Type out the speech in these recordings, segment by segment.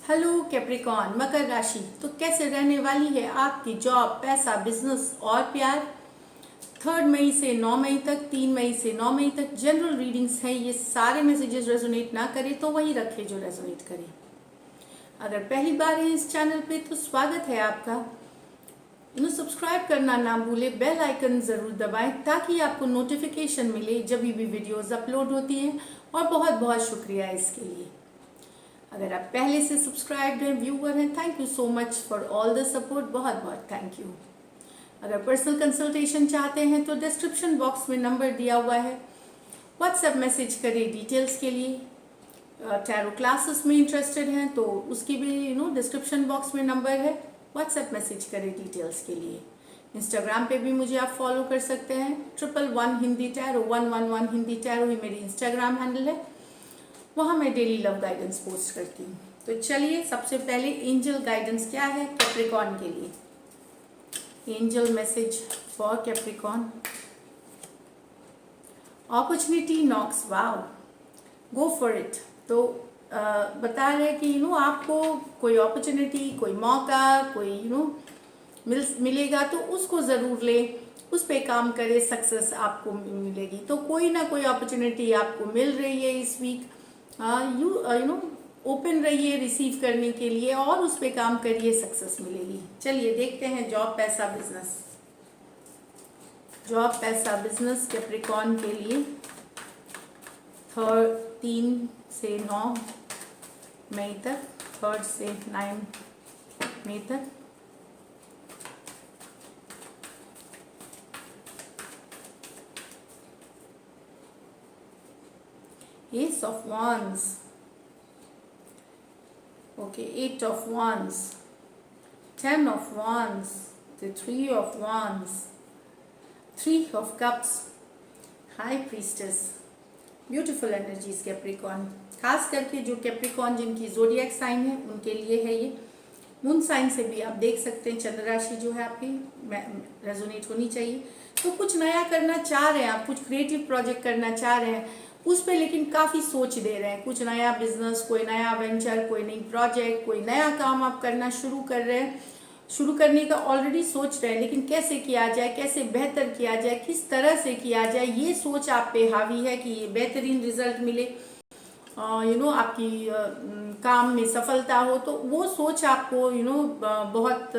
Hello Capricorn मकर राशि, तो कैसे रहने वाली है आपकी जॉब, पैसा, बिजनेस और प्यार। 3 मई से 9 मई तक, 3 मई से 9 मई तक जनरल रीडिंग्स है। ये सारे मैसेजेस रेजोनेट ना करे तो वही रखे जो रेजोनेट करे। अगर पहली बार है इस चैनल पे तो स्वागत है आपका। सब्सक्राइब करना ना भूले, बेल आइकन जरूर दबाएं ताकि आपको नोटिफिकेशन मिले जब भी वीडियोस अपलोड होती हैं। और बहुत बहुत शुक्रिया इसके लिए। अगर आप पहले से सब्सक्राइब्ड हैं, व्यूअर हैं, thank you so much for all the support, बहुत बहुत थैंक यू। अगर पर्सनल कंसल्टेशन चाहते हैं तो डिस्क्रिप्शन बॉक्स में नंबर दिया हुआ है, व्हाट्सएप मैसेज करें डिटेल्स के लिए। टैरो क्लासेस में इंटरेस्टेड हैं तो उसकी भी डिस्क्रिप्शन बॉक्स में नंबर है, व्हाट्सएप मैसेज करें डिटेल्स के लिए। इंस्टाग्राम पे भी मुझे आप फॉलो कर सकते हैं, 111 हिंदी टैरो, 111 हिंदी टैरो ही मेरी इंस्टाग्राम हैंडल है। वहाँ मैं डेली लव गाइडेंस पोस्ट करती हूँ। तो चलिए सबसे पहले एंजल गाइडेंस क्या है कैप्रिकॉन के लिए। Angel message for Capricorn. Opportunity knocks, wow, go for it. तो बता रहे कि आपको कोई अपॉर्चुनिटी, कोई मौका, कोई मिलेगा तो उसको ज़रूर ले, उस पे काम करे, सक्सेस आपको मिलेगी। तो कोई ना कोई अपॉर्चुनिटी आपको मिल रही है इस वीक। ओपन रहिए रिसीव करने के लिए और उस पे काम करिए, सक्सेस मिलेगी। चलिए देखते हैं जॉब, पैसा, बिजनेस। जॉब, पैसा, बिजनेस कैप्रिकॉन के लिए 3 से 9 मई तक, 3 से 9 मई तक। Ace of Wands, okay, 8 of Wands, 10 of Wands, the 3 of Wands, 3 of Cups, High Priestess, beautiful energies Capricorn. खास करके जो कैप्रिकॉन जिनकी जोडियक साइन है उनके लिए है ये। मून साइन से भी आप देख सकते हैं, चंद्र राशि जो है आपकी रेजोनेट होनी चाहिए। तो कुछ नया करना चाह रहे हैं आप, कुछ क्रिएटिव प्रोजेक्ट करना चाह रहे हैं उस पे, लेकिन काफ़ी सोच दे रहे हैं। कुछ नया बिजनेस, कोई नया वेंचर, कोई नई प्रोजेक्ट, कोई नया काम आप करना शुरू कर रहे हैं, शुरू करने का ऑलरेडी सोच रहे हैं, लेकिन कैसे किया जाए, कैसे बेहतर किया जाए, किस तरह से किया जाए, ये सोच आप पे हावी है कि ये बेहतरीन रिजल्ट मिले, आपकी काम में सफलता हो। तो वो सोच आपको बहुत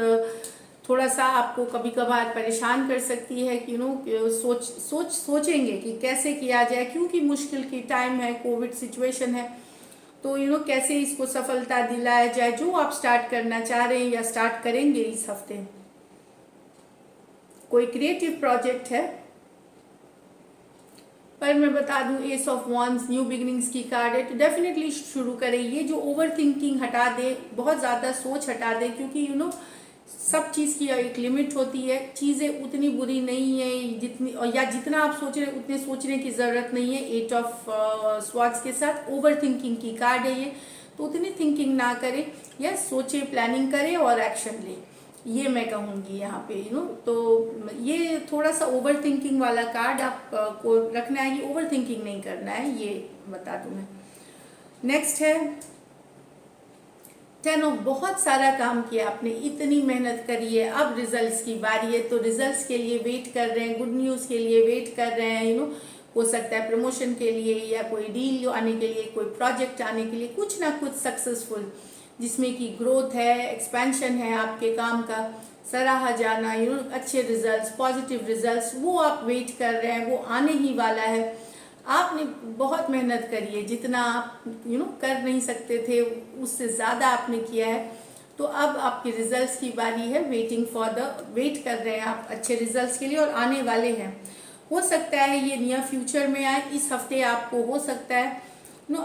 थोड़ा सा आपको कभी कभार परेशान कर सकती है कि सोचेंगे कि कैसे किया जाए, क्योंकि मुश्किल की टाइम है, कोविड सिचुएशन है। तो कैसे इसको सफलता दिलाया जाए। जो आप स्टार्ट करना चाह रहे हैं या स्टार्ट करेंगे इस हफ्ते, कोई क्रिएटिव प्रोजेक्ट है। पर मैं बता दूं, S of wands new beginnings की कार्ड है, तो डेफिनेटली शुरू करें। ये जो ओवर थिंकिंग हटा दे, बहुत ज़्यादा सोच हटा दे, क्योंकि सब चीज़ की एक लिमिट होती है। चीज़ें उतनी बुरी नहीं है जितनी, या जितना आप सोच रहे हैं उतने सोचने की ज़रूरत नहीं है। 8 ऑफ स्वॉर्ड्स के साथ ओवर थिंकिंग की कार्ड है ये, तो उतनी थिंकिंग ना करें, या सोचे, प्लानिंग करें और एक्शन लें, ये मैं कहूँगी यहाँ पे। तो ये थोड़ा सा ओवर थिंकिंग वाला कार्ड आप को रखना है, ये ओवर थिंकिंग नहीं करना है, ये बता दूँ मैं। नेक्स्ट है 10 ऑफ, बहुत सारा काम किया आपने, इतनी मेहनत करी है, अब रिजल्ट्स की बारी है। तो रिजल्ट्स के लिए वेट कर रहे हैं, गुड न्यूज़ के लिए वेट कर रहे हैं। हो सकता है प्रमोशन के लिए, या कोई डील आने के लिए, कोई प्रोजेक्ट आने के लिए, कुछ ना कुछ सक्सेसफुल जिसमें कि ग्रोथ है, एक्सपेंशन है आपके काम का, सराहा जाना, अच्छे रिजल्ट्स, पॉजिटिव रिजल्ट्स, वो आप वेट कर रहे हैं, वो आने ही वाला है। आपने बहुत मेहनत करी है, जितना आप कर नहीं सकते थे उससे ज़्यादा आपने किया है। तो अब आपके रिजल्ट्स की बारी है, वेट कर रहे हैं आप अच्छे रिजल्ट्स के लिए, और आने वाले हैं। हो सकता है ये नियर फ्यूचर में आए, इस हफ्ते आपको हो सकता है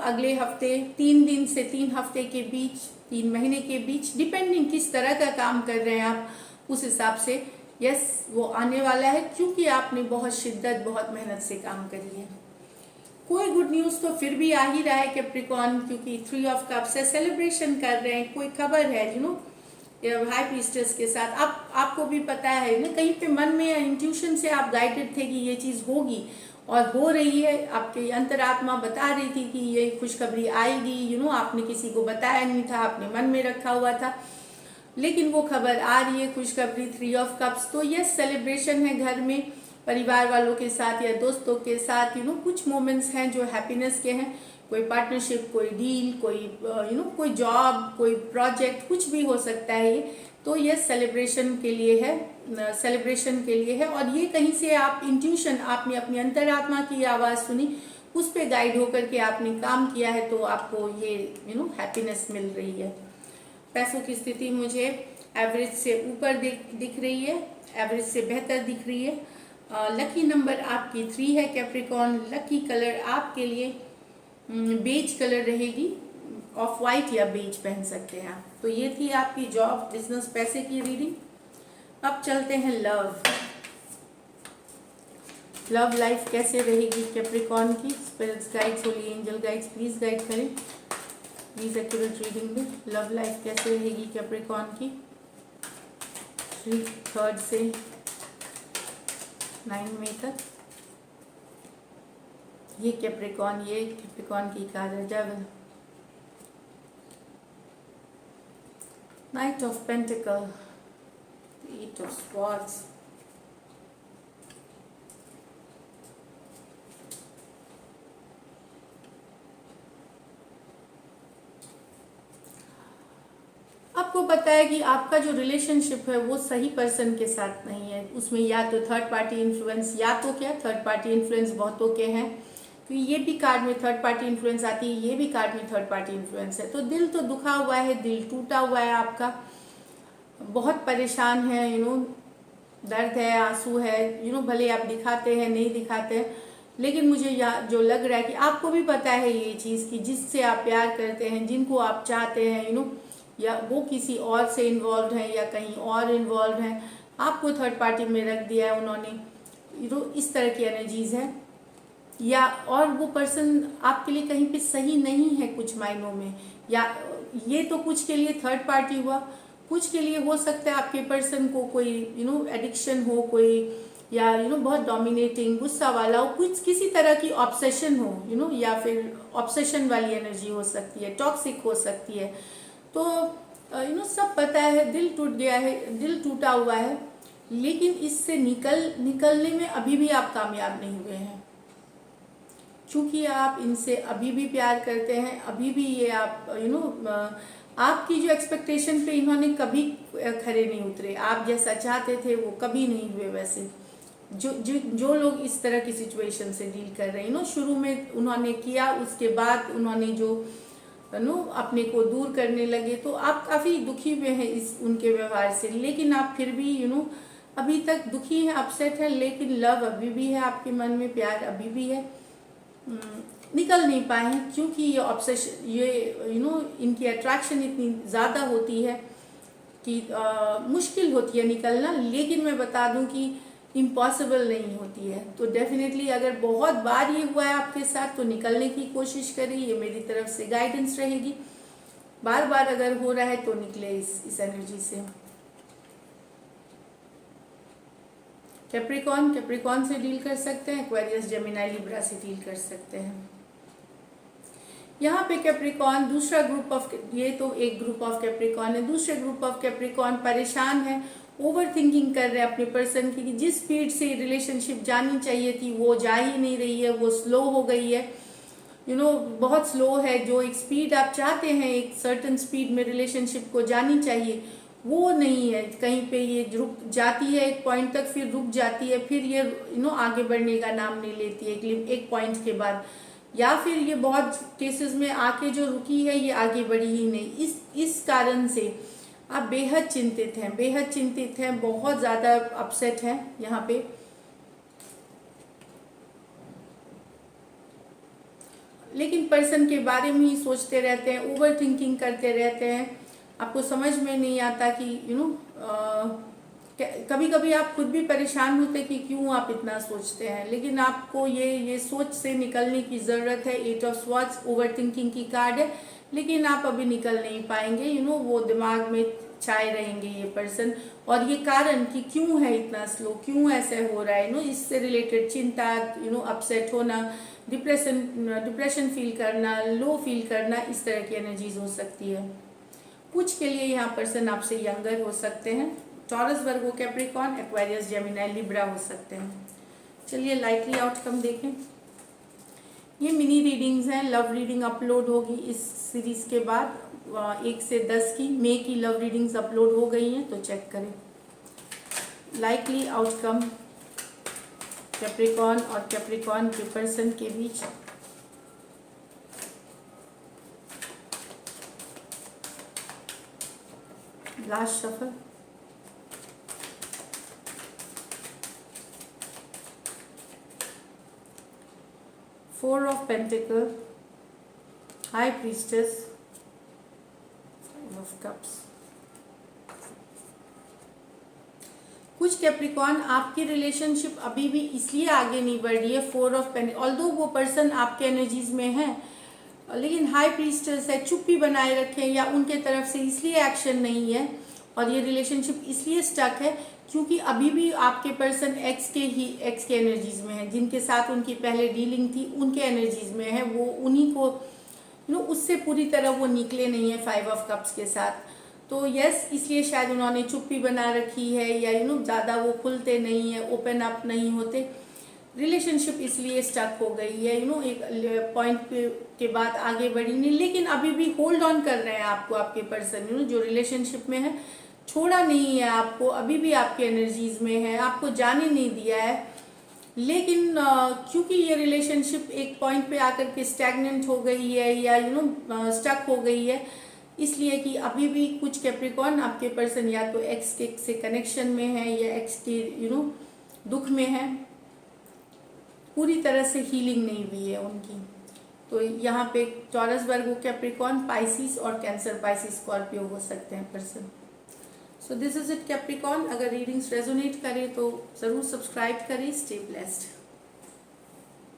अगले हफ्ते, 3 दिन से 3 हफ्ते के बीच, 3 महीने के बीच, डिपेंडिंग किस तरह का काम कर रहे हैं आप, उस हिसाब से यस वो आने वाला है, क्योंकि आपने बहुत शिद्दत, बहुत मेहनत से काम करी है। कोई गुड न्यूज़ तो फिर भी आ ही रहा है कैप्रिकॉन, क्योंकि 3 ऑफ कप्स से सेलिब्रेशन कर रहे हैं, कोई खबर है हाई प्रीस्टेस के साथ। आपको भी पता है कहीं पे मन में इंट्यूशन से आप गाइडेड थे कि ये चीज़ होगी, और हो रही है। आपकी अंतरात्मा बता रही थी कि ये खुशखबरी आएगी, आपने किसी को बताया नहीं था, आपने मन में रखा हुआ था, लेकिन वो खबर आ रही है, खुशखबरी। 3 ऑफ कप्स, तो ये सेलिब्रेशन है घर में परिवार वालों के साथ या दोस्तों के साथ। कुछ मोमेंट्स हैं जो हैप्पीनेस के हैं, कोई पार्टनरशिप, कोई डील, कोई जॉब, कोई प्रोजेक्ट, कुछ भी हो सकता है ये। तो ये सेलिब्रेशन के लिए है, सेलिब्रेशन के लिए है। और ये कहीं से आप इंट्यूशन, आपने अपनी अंतरात्मा की आवाज़ सुनी, उस पे गाइड होकर के आपने काम किया है, तो आपको ये हैप्पीनेस मिल रही है। पैसों की स्थिति मुझे एवरेज से ऊपर दिख रही है, एवरेज से बेहतर दिख रही है। लकी नंबर आपकी 3 है कैप्रिकॉर्न। लकी कलर आपके लिए बेज कलर रहेगी, ऑफ वाइट या बेज पहन सकते हैं आप। तो ये थी आपकी जॉब, बिजनेस, पैसे की रीडिंग। अब चलते हैं लव लाइफ कैसे रहेगी कैप्रिकॉर्न की। Spirits guides, holy angel guides, please guide करें, प्लीज एक्यूरेट रीडिंग में। लव लाइफ कैसे रहेगी कैप्रिकॉर्न की 3 से 9 मई तक। ये कैप्रिकॉर्न की कार्ड है devil, night of pentacle, 8 of swords, आपको पता है कि आपका जो रिलेशनशिप है वो सही पर्सन के साथ नहीं है। उसमें या तो थर्ड पार्टी इन्फ्लुएंस, या तो क्या थर्ड पार्टी इन्फ्लुएंस बहुतों के हैं, तो ये भी कार्ड में थर्ड पार्टी इन्फ्लुएंस आती है, ये भी कार्ड में थर्ड पार्टी इन्फ्लुएंस है। तो दिल तो दुखा हुआ है, दिल टूटा हुआ है आपका, बहुत परेशान है, दर्द है, आंसू है, भले आप दिखाते हैं नहीं दिखाते हैं, लेकिन मुझे जो लग रहा है कि आपको भी पता है ये चीज़ कि जिससे आप प्यार करते हैं, जिनको आप चाहते हैं, या वो किसी और से इन्वॉल्व हैं या कहीं और इन्वॉल्व हैं, आपको थर्ड पार्टी में रख दिया है उन्होंने। इस तरह की एनर्जीज है, या और वो पर्सन आपके लिए कहीं पे सही नहीं है कुछ मायनों में, या ये तो कुछ के लिए थर्ड पार्टी हुआ, कुछ के लिए हो सकता है आपके पर्सन को कोई एडिक्शन हो, कोई या बहुत डोमिनेटिंग, गुस्सा वाला हो, कुछ किसी तरह की ऑब्सेशन हो, या फिर ऑब्सेशन वाली एनर्जी हो सकती है, टॉक्सिक हो सकती है। तो सब पता है, दिल टूट गया है, दिल टूटा हुआ है, लेकिन इससे निकलने में अभी भी आप कामयाब नहीं हुए हैं, क्योंकि आप इनसे अभी भी प्यार करते हैं, अभी भी ये आप आपकी जो एक्सपेक्टेशन पे इन्होंने कभी खरे नहीं उतरे, आप जैसा चाहते थे वो कभी नहीं हुए। वैसे जो लोग इस तरह की सिचुएशन से डील कर रहे हैं, शुरू में उन्होंने किया, उसके बाद उन्होंने जो अपने को दूर करने लगे, तो आप काफ़ी दुखी हुए हैं इस उनके व्यवहार से, लेकिन आप फिर भी अभी तक दुखी हैं, अपसेट है, लेकिन लव अभी भी है आपके मन में, प्यार अभी भी है। निकल नहीं पाए हैं क्योंकि ये ऑब्सेशन, ये इनकी अट्रैक्शन इतनी ज़्यादा होती है कि मुश्किल होती है निकलना। लेकिन मैं बता दूं कि इम्पॉसिबल नहीं होती है। तो डेफिनेटली अगर बहुत बार ये हुआ है आपके साथ तो निकलने की कोशिश करिए, ये मेरी तरफ से गाइडेंस रहेगी। बार बार अगर हो रहा है तो निकले इस एनर्जी से। कैप्रिकॉर्न से डील कर सकते हैं, एक्वेरियस, जेमिनी, लिब्रा से डील कर सकते हैं। यहाँ पे कैप्रिकॉर्न दूसरा ग्रुप ऑफ, ये तो एक ग्रुप ऑफ कैप्रिकॉर्न है, दूसरे ग्रुप ऑफ कैप्रिकॉर्न परेशान है, ओवर थिंकिंग कर रहे हैं अपने पर्सन की, जिस स्पीड से रिलेशनशिप जानी चाहिए थी वो जा ही नहीं रही है, वो स्लो हो गई है, बहुत स्लो है। जो एक स्पीड आप चाहते हैं, एक सर्टन स्पीड में रिलेशनशिप को जानी चाहिए, वो नहीं है। कहीं पे ये रुक जाती है एक पॉइंट तक, फिर रुक जाती है, फिर ये आगे बढ़ने का नाम नहीं लेती है एक पॉइंट के बाद, या फिर ये बहुत केसेस में आके जो रुकी है ये आगे बढ़ी ही नहीं। इस कारण से आप बेहद चिंतित हैं, बहुत ज़्यादा अपसेट हैं यहाँ पे। लेकिन पर्सन के बारे में ही सोचते रहते हैं, ओवर थिंकिंग करते रहते हैं, आपको समझ में नहीं आता कि कभी कभी आप खुद भी परेशान होते कि क्यों आप इतना सोचते हैं। लेकिन आपको ये सोच से निकलने की ज़रूरत है। 8 ऑफ स्वॉर्ड्स ओवर थिंकिंग की कार्ड है, लेकिन आप अभी निकल नहीं पाएंगे। वो दिमाग में छाए रहेंगे ये पर्सन। और ये कारण कि क्यों है इतना स्लो, क्यों ऐसे हो रहा है, इससे रिलेटेड चिंता, अपसेट होना, डिप्रेशन फील करना, लो फील करना, इस तरह की एनर्जीज हो सकती है। कुछ के लिए यहाँ पर्सन आपसे यंगर हो सकते हैं। टॉरस, वर्गो, कैप्रिकॉर्न, एक्वेरियस, जेमिनी, लिब्रा हो सकते हैं। चलिए लाइकली आउटकम देखें। ये मिनी रीडिंग्स हैं, लव रीडिंग अपलोड होगी इस सीरीज के बाद 1 से 10 की। मे की लव रीडिंग्स अपलोड हो गई हैं, तो चेक करें। लाइकली आउटकम कैप्रिकॉर्न और कैप्रिकॉर्न के पर्सन के बीच। Last shuffle. Four of Pentacles, High Priestess, Five of Cups। कुछ कैप्रिकॉर्न, आपकी रिलेशनशिप अभी भी इसलिए आगे नहीं बढ़ रही है 4 ऑफ पेंटिकल, ऑल्दो वो पर्सन आपके एनर्जीज में है, लेकिन हाई प्रीस्टेस है, चुप्पी बनाए रखे, या उनके तरफ से इसलिए एक्शन नहीं है, और ये रिलेशनशिप इसलिए स्टक है क्योंकि अभी भी आपके पर्सन एक्स के एनर्जीज में है, जिनके साथ उनकी पहले डीलिंग थी उनके एनर्जीज में है। वो उन्हीं को उससे पूरी तरह वो निकले नहीं है 5 ऑफ कप्स के साथ। तो यस, इसलिए शायद उन्होंने चुप्पी बना रखी है, या ज़्यादा वो खुलते नहीं है, ओपन अप नहीं होते। रिलेशनशिप इसलिए स्टक हो गई है, एक पॉइंट के बाद आगे बढ़ी नहीं, लेकिन अभी भी होल्ड ऑन कर रहे हैं आपको आपके पर्सन, जो रिलेशनशिप में है, छोड़ा नहीं है आपको, अभी भी आपके एनर्जीज में है, आपको जाने नहीं दिया है। लेकिन क्योंकि ये रिलेशनशिप एक पॉइंट पे आकर के स्टैग्नेंट हो गई है, या स्टक हो गई है, इसलिए कि अभी भी कुछ कैप्रिकॉर्न आपके पर्सन या तो एक्स के से कनेक्शन में है, या एक्स के दुख में है, पूरी तरह से हीलिंग नहीं हुई है उनकी। तो यहाँ पे टॉरस, वर्गो, कैप्रिकॉर्न, पाइसिस और कैंसर, पाइसिस, स्कॉर्पियो हो सकते हैं person. So this is it Capricorn. अगर रीडिंग्स रेजोनेट करें तो ज़रूर सब्सक्राइब करें। Stay blessed.